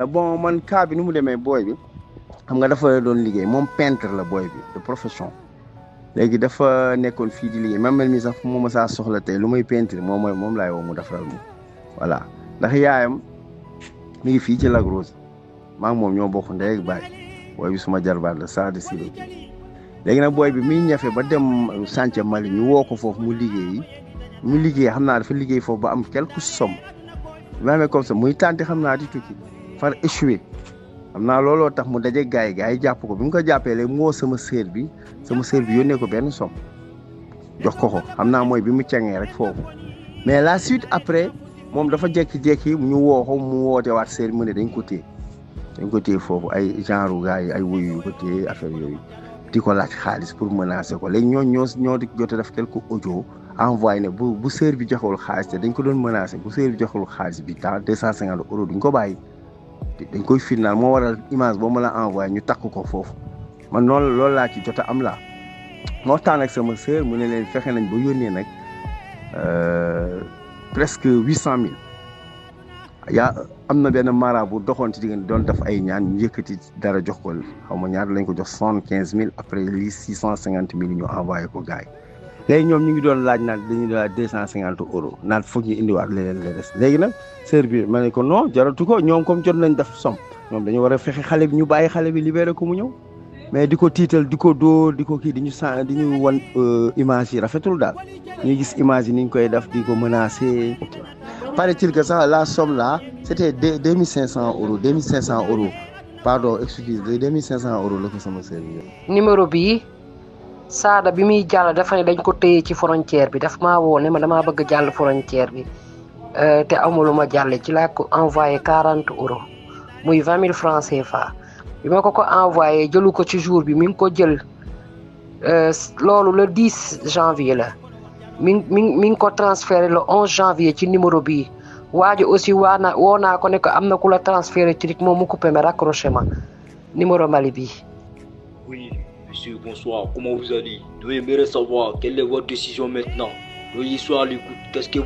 bon man cas bi nu mu demee booy bi xam nga dafa doon liggéey moom peintre la booy bi de profession léegi dafa nekkoon fii di liggéey même mi sax moom saa soxla tey lu may peintre moom laay woo mu defaral moom voilà ndax yaayam mi ngi fii ci Lac Rose maa ngi moom ñoo bokk ndey ak baay booy bi suma jarbaat la saa de silo léegi nag booy bi muy ñafe ba dem chantier Mali ñu woo ko foofu mu liggéey xam naa dafa liggéey foofu ba am quelques sommes bi ma amee comme ça muy tànti xam naa di tukki far échoué xam naa looloo tax mu daje gars yi jàpp ko bi mu ko jàppee léegi mu woo sama sœur bi yónnee ko benn somme jox ko xam naa mooy bi mu cangee rek foofu mais la suite après moom dafa jékki-jékki ñu woo ko mu woote waat sœur bi mu ne dañ ko téye foofu ay genre gars yi ay wuyu yu ko téye affaire yooyu di ko laaj xaalis pour menacer ko léegi ñoo di jot a def quelque audio envoyé ne bu sœur bi joxewul xaalis te dañ ko doon menacer bu sœur bi joxewul xaalis bi dans 250 euros duñ ko bàyyi dañ koy firnaal moo waral image boo ma la envoyé ñu takk ko foofu man loolu laa ci jot a am laa moo waxtaan ak sama sœur mu ne leen fexe nañ ba yónnee nag presque 800 000 am na benn mara bu doxoon ci diggante doon def ay ñaan ñu yëkkati dara jox ko xaw ma ñaar lañ ko jox 75 000 après lii 650 000 ñu envoyé ko gars yi léegi ñoom ñu ngi doon laaj naan dañuy doon laaj 250 euros naan foog ñu indiwaat leneen la des léegi nag sœur bi ma ne ko non jaratu ko ñoom comme jot nañ def somme ñoom dañu war a fexe xale bi ñu bàyyi xale bi libéré ko mu ñëw mais di ko tiital di ko dóor di ko kii di ñu wan image yi rafetul daal ñuy gis image yi ni ñu koy def di ko menacer. paraît-il que sax la somme là c'était 2500 euros 2500 euros pardon excuse 2500 euros la ko sama sœur bi. numéro bii Sada bi muy jàll dafa ne dañ ko téye ci frontière bi daf maa woo ne ma damaa bëgg jàll frontière bi te amulu ma jàlle ci laa ko envoyé 40 euros muy 20 000 francs CFA bi ma ko envoyé jëlu ko ci jour bi mi ngi ko jël loolu le 10 janvier la mi ngi ko transféré le 11 janvier ci numéro bii waajo aussi woo naa ko ne ko am na ku la transféré ci moom mu coupé ma raccroché ma numéro Mali bii. Oui, monsieur, bonsoir. Comment vous allez? Nous aimerions savoir quelle est votre décision maintenant. Nous soyez à l'écoute. Qu'est-ce que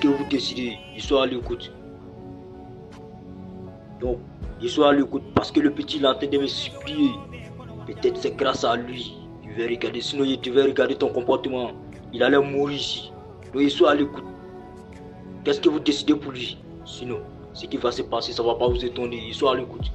vous décidez? Ils sont à l'écoute. Donc, ils sont à l'écoute parce que le petit il est en train de me supplier. Peut-être c'est grâce à lui. Tu vas regarder, sinon tu vas regarder ton comportement. Il allait mourir ici. Donc, ils sont à l'écoute. Qu'est-ce que vous décidez pour lui? Sinon, ce qui va se passer, ça ne va pas vous étonner. Ils sont à l'écoute.